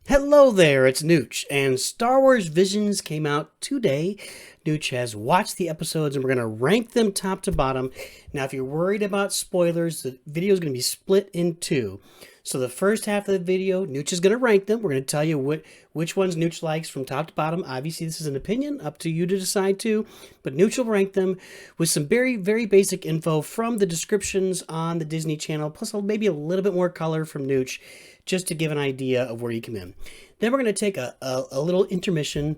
Hello there, it's Nooch, and Star Wars Visions came out today. Nooch has watched the episodes, and we're going to rank them top to bottom. Now, if you're worried about spoilers, the video is going to be split in two. So the first half of the video, Nooch is going to rank them. We're going to tell you which ones Nooch likes from top to bottom. Obviously, this is an opinion, up to you to decide too. But Nooch will rank them with some very, very basic info from the descriptions on the Disney Channel, plus maybe a little bit more color from Nooch, just to give an idea of where you come in. Then we're going to take a little intermission,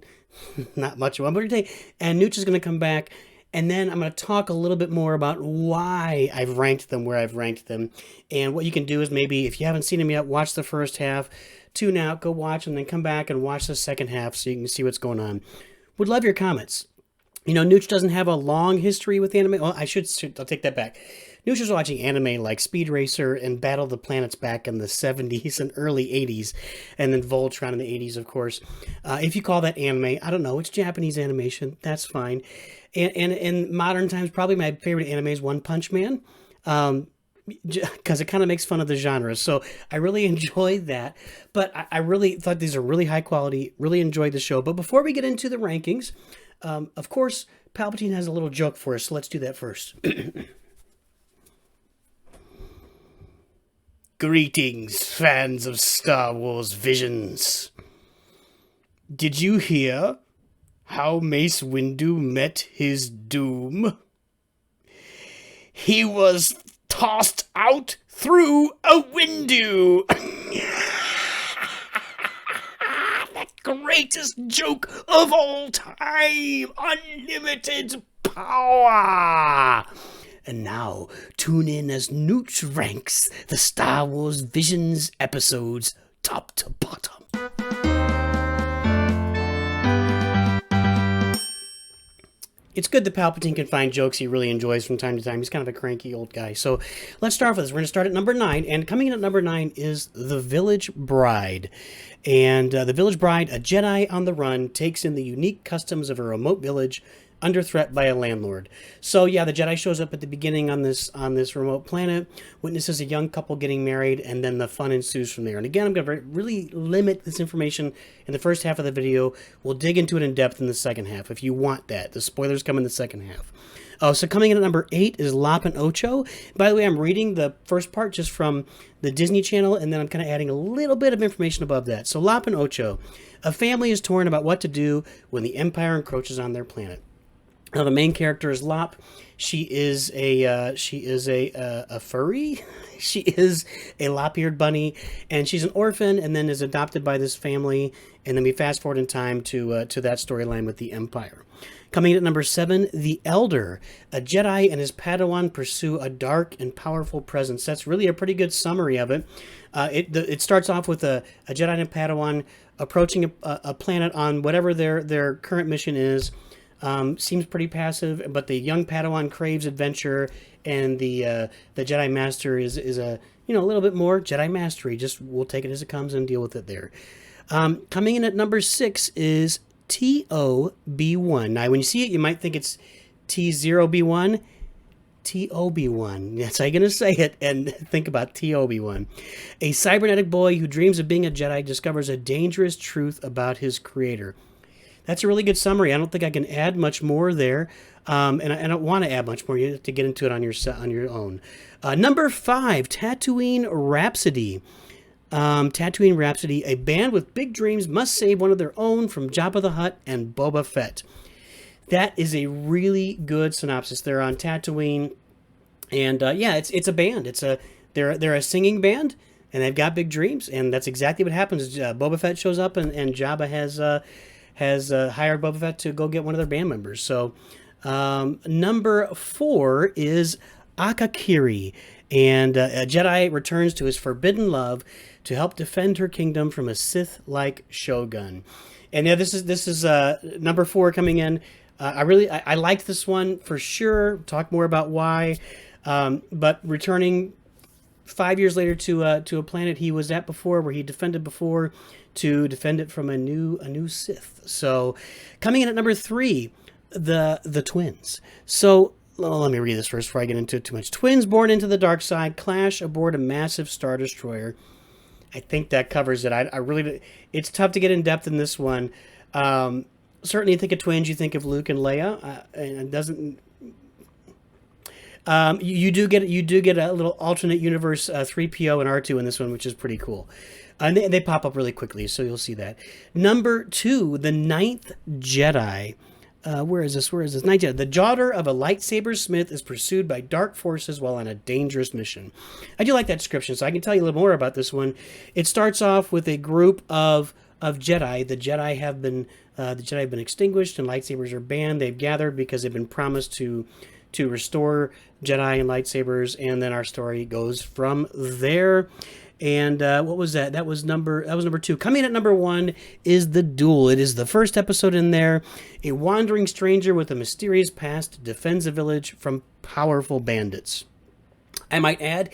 not much of one, but we're going to take, and Nooch is going to come back, and then I'm going to talk a little bit more about why I've ranked them where I've ranked them. And what you can do is maybe, if you haven't seen them yet, watch the first half, tune out, go watch, and then come back and watch the second half so you can see what's going on. Would love your comments. You know, Nooch doesn't have a long history with anime. Well, I'll take that back. Nooch was watching anime like Speed Racer and Battle of the Planets back in the 70s and early 80s, and then Voltron in the 80s, of course. If you call that anime, I don't know, it's Japanese animation, that's fine. And in modern times, probably my favorite anime is One Punch Man, because it kind of makes fun of the genre. So I really enjoyed that, but I really thought these are really high quality, really enjoyed the show. But before we get into the rankings, of course, Palpatine has a little joke for us, so let's do that first. Greetings, fans of Star Wars Visions. Did you hear how Mace Windu met his doom? He was tossed out through a window. The greatest joke of all time. Unlimited power. And now, tune in as Nooch ranks the Star Wars Visions episodes top to bottom. It's good that Palpatine can find jokes he really enjoys from time to time. He's kind of a cranky old guy. So let's start off with this. We're going to start at number 9. And coming in at number 9 is The Village Bride. And The Village Bride, a Jedi on the run, takes in the unique customs of a remote village under threat by a landlord. So yeah, the Jedi shows up at the beginning on this remote planet, witnesses a young couple getting married, and then the fun ensues from there. And again, I'm going to really limit this information in the first half of the video. We'll dig into it in depth in the second half if you want that. The spoilers come in the second half. So coming in at number 8 is Lop and Ocho. By the way, I'm reading the first part just from the Disney Channel, and then I'm kind of adding a little bit of information above that. So Lop and Ocho. A family is torn about what to do when the Empire encroaches on their planet. Now, the main character is Lop. She is a furry. She is a lop-eared bunny, and she's an orphan, and then is adopted by this family. And then we fast forward in time to that storyline with the Empire. Coming in at number 7, The Elder. A Jedi and his Padawan pursue a dark and powerful presence. That's really a pretty good summary of it. It starts off with a Jedi and a Padawan approaching a planet on whatever their current mission is. Seems pretty passive, but the young Padawan craves adventure, and the Jedi Master is a little bit more Jedi mastery. Just we'll take it as it comes and deal with it there. Coming in at number 6 is TOB1. Now, when you see it, you might think it's T0B1. TOB1. That's how you're going to say it, and think about TOB1. A cybernetic boy who dreams of being a Jedi discovers a dangerous truth about his creator. That's a really good summary. I don't think I can add much more there, and I don't want to add much more. You have to get into it on your own. Number 5, Tatooine Rhapsody. Tatooine Rhapsody, a band with big dreams must save one of their own from Jabba the Hutt and Boba Fett. That is a really good synopsis. They're on Tatooine, and it's a band. They're a singing band, and they've got big dreams, and that's exactly what happens. Boba Fett shows up, and Jabba has hired Boba Fett to go get one of their band members. So number 4 is Akakiri, and a Jedi returns to his forbidden love to help defend her kingdom from a Sith-like shogun. And yeah, this is number 4 coming in. I liked this one for sure. Talk more about why. But returning 5 years later to a planet he was at before, where he defended before, to defend it from a new Sith. So coming in at number 3, the twins. So let me read this first before I get into it too much. Twins born into the dark side clash aboard a massive Star Destroyer. I think that covers it. I really, it's tough to get in depth in this one. Certainly, you think of twins, you think of Luke and Leia, and it doesn't. You do get a little alternate universe 3PO and R2 in this one, which is pretty cool. And they pop up really quickly, so you'll see that. Number 2, the Ninth Jedi. Where is this? Ninth Jedi. The daughter of a lightsaber smith is pursued by dark forces while on a dangerous mission. I do like that description, so I can tell you a little more about this one. It starts off with a group of Jedi. The Jedi have been extinguished and lightsabers are banned. They've gathered because they've been promised to restore Jedi and lightsabers, and then our story goes from there. And what was that? That was number 2. Coming at number 1 is The Duel. It is the first episode in there. A wandering stranger with a mysterious past defends a village from powerful bandits. I might add,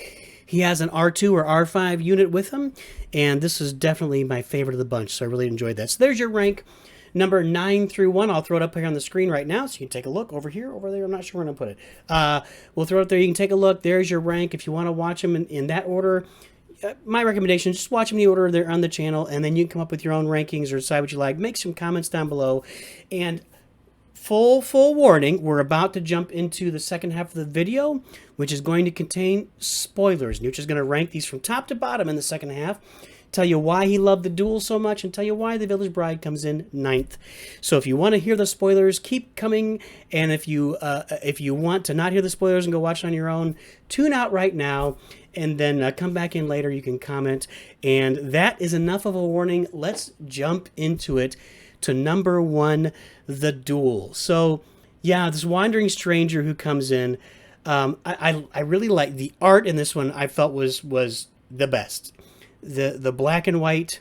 he has an R2 or R5 unit with him, and this is definitely my favorite of the bunch, so I really enjoyed that. So there's your rank. Number 9 through 1, I'll throw it up here on the screen right now, so you can take a look over here, over there. I'm not sure where I'm going to put it. We'll throw it up there. You can take a look. There's your rank. If you want to watch them in that order, my recommendation is just watch them in the order they're on the channel, and then you can come up with your own rankings or decide what you like. Make some comments down below. And full warning, we're about to jump into the second half of the video, which is going to contain spoilers. Nooch is going to rank these from top to bottom in the second half, tell you why he loved The Duel so much, and tell you why The Village Bride comes in 9th. So if you want to hear the spoilers, keep coming. And if you want to not hear the spoilers and go watch it on your own, tune out right now, and then come back in later. You can comment. And that is enough of a warning. Let's jump into it to number 1, The Duel. So yeah, this wandering stranger who comes in. I really like the art in this one. I felt was the best. The black and white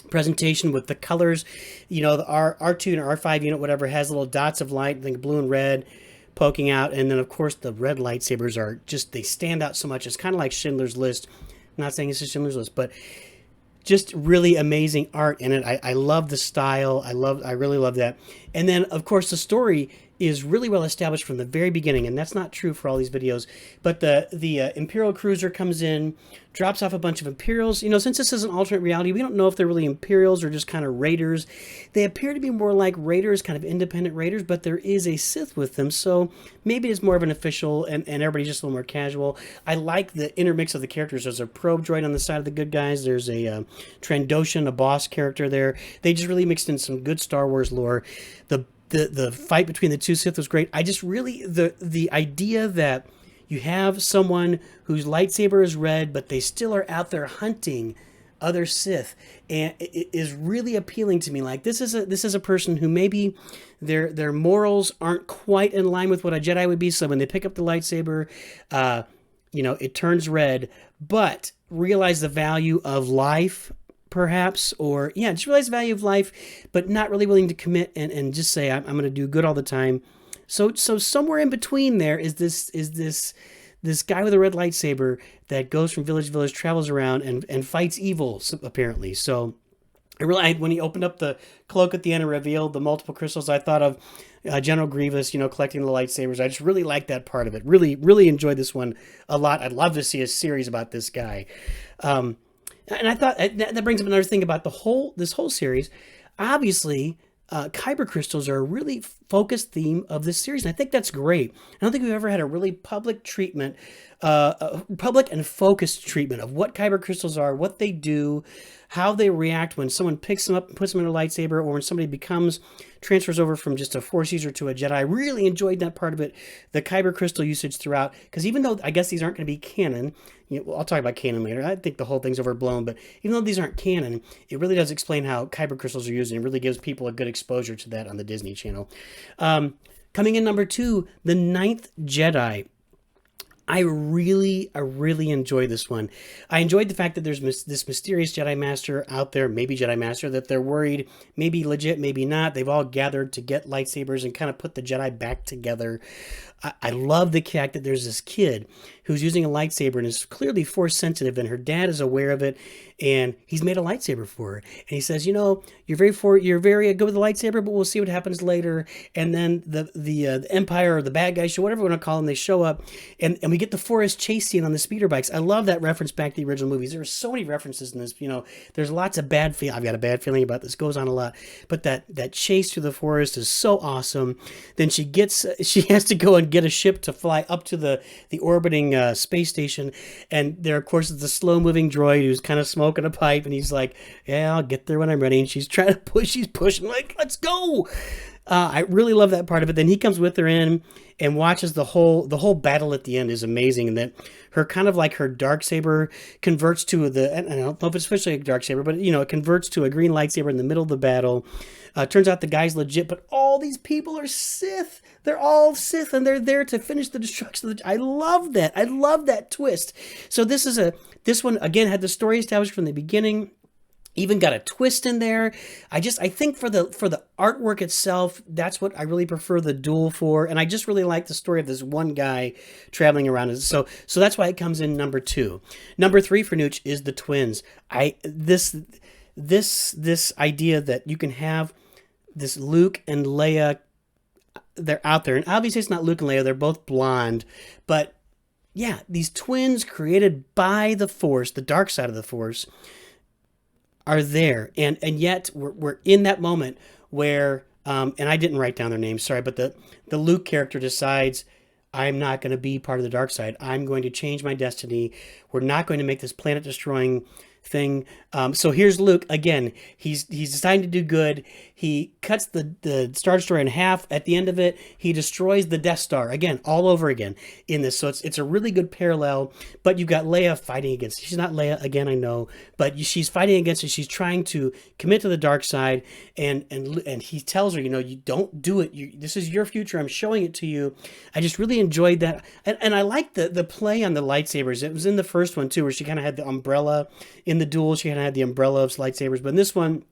presentation with the colors, the R2 and R5 unit, whatever, has little dots of light, I think blue and red poking out, and then of course the red lightsabers are just, they stand out so much. It's kind of like Schindler's List. I'm not saying it's a Schindler's List, but just really amazing art in it. I love the style. I really love that. And then of course the story is really well established from the very beginning, and that's not true for all these videos. But the Imperial cruiser comes in, drops off a bunch of Imperials. Since this is an alternate reality, we don't know if they're really Imperials or just kind of Raiders. They appear to be more like Raiders, kind of independent Raiders, but there is a Sith with them, so maybe it's more of an official, and everybody's just a little more casual. I like the intermix of the characters. There's a probe droid on the side of the good guys. There's a Trandoshan, a boss character there. They just really mixed in some good Star Wars lore. The fight between the two Sith was great. I just really, the idea that you have someone whose lightsaber is red, but they still are out there hunting other Sith, and it is really appealing to me. Like, this is a person who maybe their morals aren't quite in line with what a Jedi would be. So when they pick up the lightsaber, it turns red, but realize the value of life, perhaps, or just realize the value of life, but not really willing to commit and just say, I'm going to do good all the time. So somewhere in between there is this guy with a red lightsaber that goes from village to village, travels around and fights evil, apparently. So when he opened up the cloak at the end and revealed the multiple crystals, I thought of General Grievous, collecting the lightsabers. I just really liked that part of it. Really, really enjoyed this one a lot. I'd love to see a series about this guy. And I thought that brings up another thing about this whole series. Obviously, kyber crystals are a really focused theme of this series, and I think that's great. I don't think we've ever had a really public treatment, public and focused treatment of what kyber crystals are, what they do, how they react when someone picks them up and puts them in a lightsaber, or when somebody transfers over from just a Force user to a Jedi. I really enjoyed that part of it, the kyber crystal usage throughout, because even though I guess these aren't going to be canon, I'll talk about canon later. I think the whole thing's overblown, but even though these aren't canon, it really does explain how kyber crystals are used, and it really gives people a good exposure to that on the Disney Channel. Coming in number 2, The Ninth Jedi. I really enjoyed this one. I enjoyed the fact that there's this mysterious Jedi Master out there, maybe Jedi Master, that they're worried, maybe legit, maybe not. They've all gathered to get lightsabers and kind of put the Jedi back together. I love the fact that there's this kid who's using a lightsaber and is clearly force sensitive, and her dad is aware of it, and he's made a lightsaber for her. And he says, you're very good with the lightsaber, but we'll see what happens later. And then the Empire, or the bad guys, whatever we want to call them, they show up, and we get the forest chase scene on the speeder bikes. I love that reference back to the original movies. There are so many references in this. There's lots of I've got a bad feeling about this. Goes on a lot, but that chase through the forest is so awesome. Then she has to go and get a ship to fly up to the orbiting space station, and there, of course, is the slow moving droid who's kind of smoking a pipe, and he's like, "Yeah, I'll get there when I'm ready." And she's trying to push. She's pushing like, "Let's go!" I really love that part of it. Then he comes with her in and watches the whole battle at the end is amazing, and that her kind of like her darksaber converts to I don't know if it's officially a darksaber, but it converts to a green lightsaber in the middle of the battle. Turns out the guy's legit, but all these people are Sith. They're all Sith, and they're there to finish the destruction. I love that. I love that twist. So this one again had the story established from the beginning. Even got a twist in there. I think for the artwork itself, that's what I really prefer the duel for. And I just really like the story of this one guy traveling around. So that's why it comes in number 2. Number 3 for Nooch is the twins. This idea that you can have this Luke and Leia, they're out there. And obviously it's not Luke and Leia, they're both blonde. But yeah, these twins created by the Force, the dark side of the Force, are there. And yet we're in that moment where, and I didn't write down their names, sorry, but the Luke character decides, I'm not going to be part of the dark side. I'm going to change my destiny. We're not going to make this planet destroying thing. So here's Luke again. He's deciding to do good. He cuts the Star Destroyer in half. At the end of it, he destroys the Death Star again, all over again in this. So it's a really good parallel. But you've got Leia fighting against. She's not Leia again, I know, but she's fighting against it. She's trying to commit to the dark side, and he tells her, you don't do it. This is your future. I'm showing it to you. I just really enjoyed that, and I like the play on the lightsabers. It was in the first one too, where she kind of had the umbrella. In the duel, she kind of had the umbrella of lightsabers, but in this one,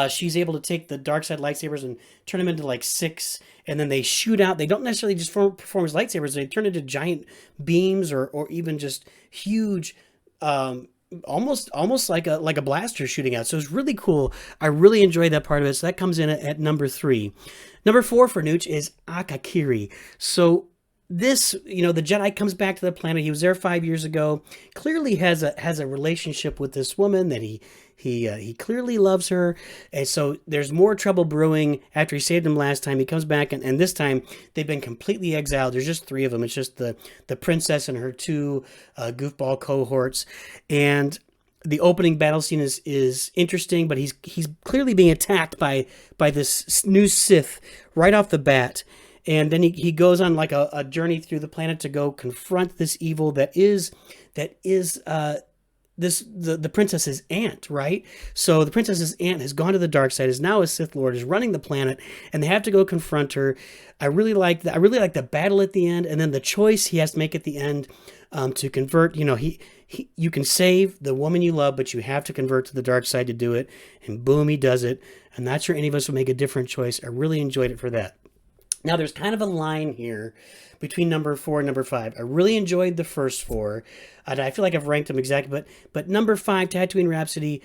she's able to take the dark side lightsabers and turn them into like 6, and then they shoot out. They don't necessarily just perform as lightsabers; they turn into giant beams, or even just huge, almost like a blaster shooting out. So it's really cool. I really enjoyed that part of it. So that comes in at number 3. Number 4 for Nooch is Akakiri. So this, the Jedi comes back to the planet. He was there 5 years ago. Clearly has a relationship with this woman that he clearly loves her. And so there's more trouble brewing after he saved him last time. He comes back, and this time they've been completely exiled. There's just 3 of them. It's just the princess and her 2 goofball cohorts. And the opening battle scene is interesting, but he's clearly being attacked by this new Sith right off the bat. And then he goes on like a journey through the planet to go confront this evil that is the princess's aunt, right? So the princess's aunt has gone to the dark side, is now a Sith Lord, is running the planet, and they have to go confront her. I really like that. I really like the battle at the end, and then the choice he has to make at the end to convert. You can save the woman you love, but you have to convert to the dark side to do it. And boom, he does it. I'm not sure any of us will make a different choice. I really enjoyed it for that. Now, there's kind of a line here between number 4 and number 5. I really enjoyed the first 4. And I feel like I've ranked them exactly. But number 5, Tatooine Rhapsody,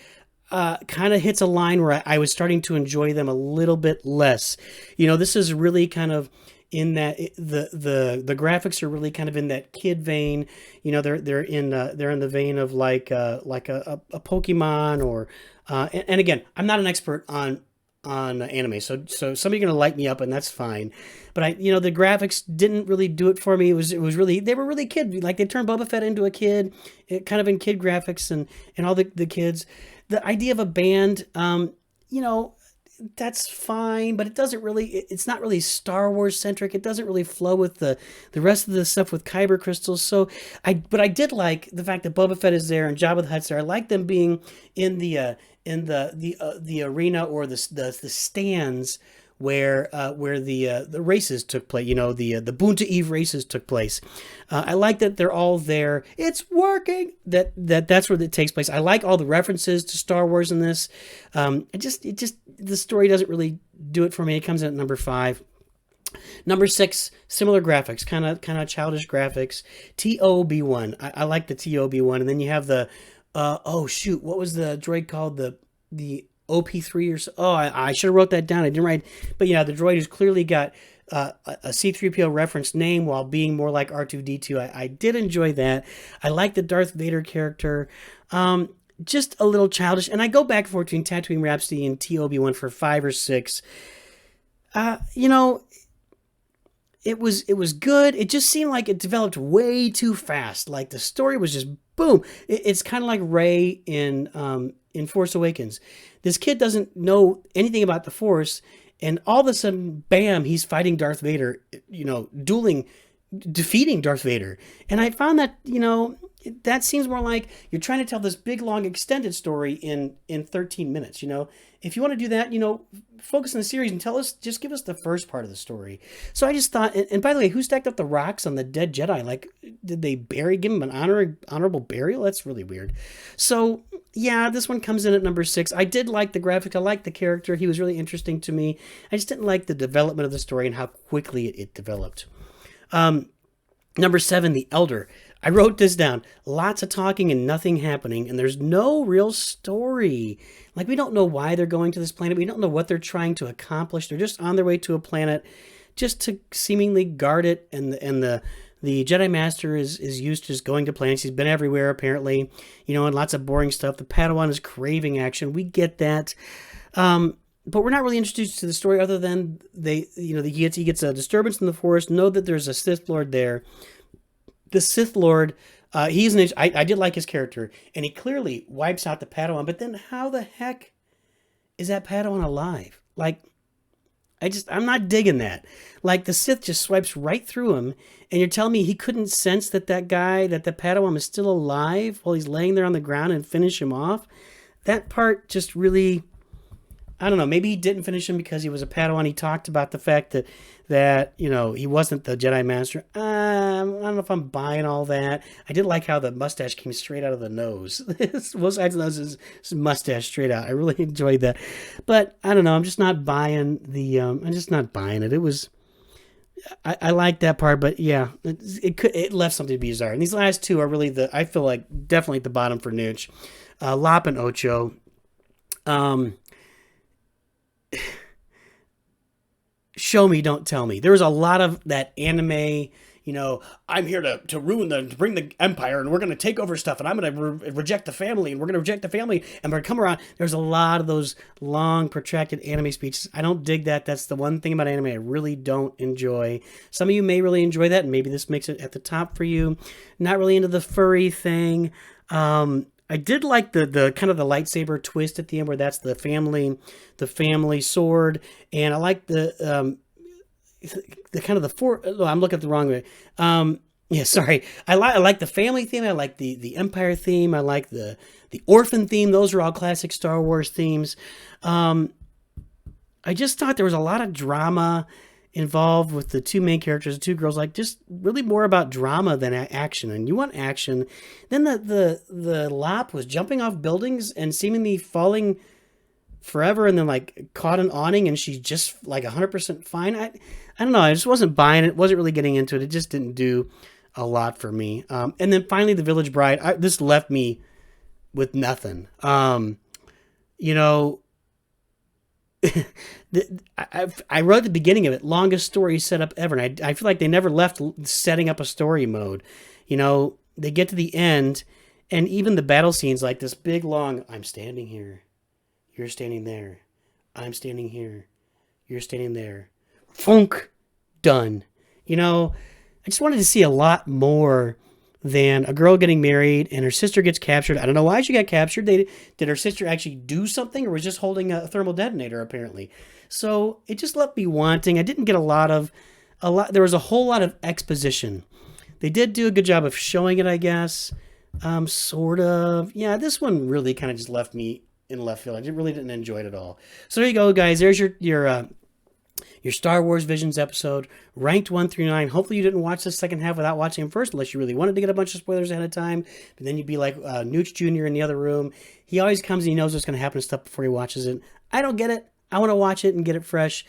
kind of hits a line where I was starting to enjoy them a little bit less. This is really kind of in that the graphics are really kind of in that kid vein. They're in the vein of like a Pokemon or and again, I'm not an expert on anime, so somebody's gonna light me up, and that's fine. But the graphics didn't really do it for me. It was really, they were really kid, like they turned Boba Fett into a kid, kind of in kid graphics and all the kids. The idea of a band, that's fine, but it's not really Star Wars centric. It doesn't really flow with the rest of the stuff with kyber crystals. But I did like the fact that Boba Fett is there and Jabba the Hutt's there. I like them being in the arena or the stands where the races took place. The Boonta Eve races took place. I like that they're all there. It's working. That's where it takes place. I like all the references to Star Wars in this. The story doesn't really do it for me. It comes in at number 5. Number 6, similar graphics, kind of childish graphics. TOB1. I like the TOB1, and then you have the oh shoot, what was the droid called? The OP3 or so. Oh, I should have wrote that down. I didn't write, but yeah, the droid has clearly got a C-3PO reference name while being more like R2-D2. I did enjoy that. I like the Darth Vader character. Just a little childish, and I go back and forth between Tatooine Rhapsody and TOB1 for 5 or 6. You know, it was good. It just seemed like it developed way too fast. Like the story was just boom. It's kind of like Rey in Force Awakens. This kid doesn't know anything about the Force, and all of a sudden, bam, he's fighting Darth Vader. You know, defeating Darth Vader. And I found that, you know, that seems more like you're trying to tell this big, long, extended story in 13 minutes, you know. If you want to do that, you know, focus on the series and just give us the first part of the story. So I just thought, and by the way, who stacked up the rocks on the dead Jedi? Like, did they give him an honorable burial? That's really weird. So, yeah, this one comes in at number 6. I did like the graphics. I liked the character. He was really interesting to me. I just didn't like the development of the story and how quickly it developed. Number 7, The Elder. I wrote this down. Lots of talking and nothing happening, and there's no real story. Like, we don't know why they're going to this planet. We don't know what they're trying to accomplish. They're just on their way to a planet just to seemingly guard it, and the Jedi Master is used to just going to planets. He's been everywhere, apparently, you know, and lots of boring stuff. The Padawan is craving action. We get that. But we're not really introduced to the story other than he gets a disturbance in the forest. Know that there's a Sith Lord there. The Sith Lord, I did like his character, and he clearly wipes out the Padawan. But then, how the heck is that Padawan alive? Like, I'm not digging that. Like, the Sith just swipes right through him, and you're telling me he couldn't sense that the Padawan is still alive while he's laying there on the ground and finish him off? That part just really, I don't know, maybe he didn't finish him because he was a Padawan. He talked about the fact that you know, he wasn't the Jedi Master. I don't know if I'm buying all that. I did like how the mustache came straight out of the nose. Both sides of the nose is mustache straight out. I really enjoyed that. But I don't know, I'm just not buying I'm just not buying it. It was, I like that part, but yeah, it left something to be desired. And these last two are really I feel like definitely at the bottom for Nooch. Lop and Ocho. Show me, don't tell me. There was a lot of that anime, you know, I'm here to bring the empire, and we're going to take over stuff, and I'm going to reject the family, and we're going to reject the family, and we're going to come around. There's a lot of those long, protracted anime speeches. I don't dig that. That's the one thing about anime I really don't enjoy. Some of you may really enjoy that, and maybe this makes it at the top for you. Not really into the furry thing. I did like the kind of the lightsaber twist at the end, where that's the family sword, and I like the kind of the four. Oh, I'm looking at the wrong way. Yeah, sorry. I like the family theme. I like the Empire theme. I like the orphan theme. Those are all classic Star Wars themes. I just thought there was a lot of drama involved with the two main characters, the two girls, like just really more about drama than action. And you want action. Then the Lop was jumping off buildings and seemingly falling forever, and then like caught an awning, and she's just like 100% fine. I don't know. I just wasn't buying it. Wasn't really getting into it. It just didn't do a lot for me. And then finally, the Village Bride. This left me with nothing. You know. I wrote the beginning of it, longest story setup ever, and I feel like they never left setting up a story mode. You know, they get to the end, and even the battle scenes, like this big long, I'm standing here, you're standing there, I'm standing here, you're standing there, funk, done. You know, I just wanted to see a lot more than a girl getting married and her sister gets captured. I don't know why she got captured. Did her sister actually do something, or was just holding a thermal detonator, apparently? So it just left me wanting. I didn't get a lot. There was a whole lot of exposition. They did do a good job of showing it, I guess. Sort of. Yeah, this one really kind of just left me in left field. I really didn't enjoy it at all. So there you go, guys. There's your Star Wars Visions episode, ranked 1 through 9. Hopefully you didn't watch the second half without watching them first, unless you really wanted to get a bunch of spoilers ahead of time. But then you'd be like Nooch Jr. in the other room. He always comes and he knows what's going to happen and stuff before he watches it. I don't get it. I want to watch it and get it fresh.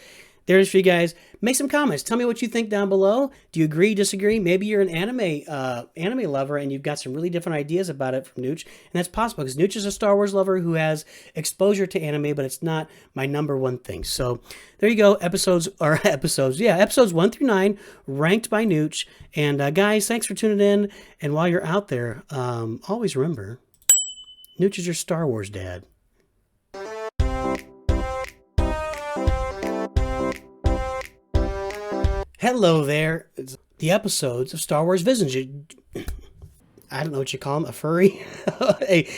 There's for you guys. Make some comments. Tell me what you think down below. Do you agree, disagree? Maybe you're an anime lover and you've got some really different ideas about it from Nooch. And that's possible because Nooch is a Star Wars lover who has exposure to anime, but it's not my number one thing. So there you go. Episodes 1 through 9 ranked by Nooch. And guys, thanks for tuning in. And while you're out there, always remember, Nooch is your Star Wars dad. Hello there. It's the episodes of Star Wars Visions. I don't know what you call them, a furry. Hey,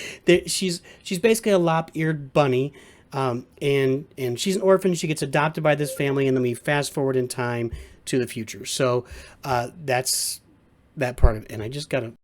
she's basically a lop-eared bunny, and she's an orphan. She gets adopted by this family, and then we fast forward in time to the future. So that's that part of it. And I just gotta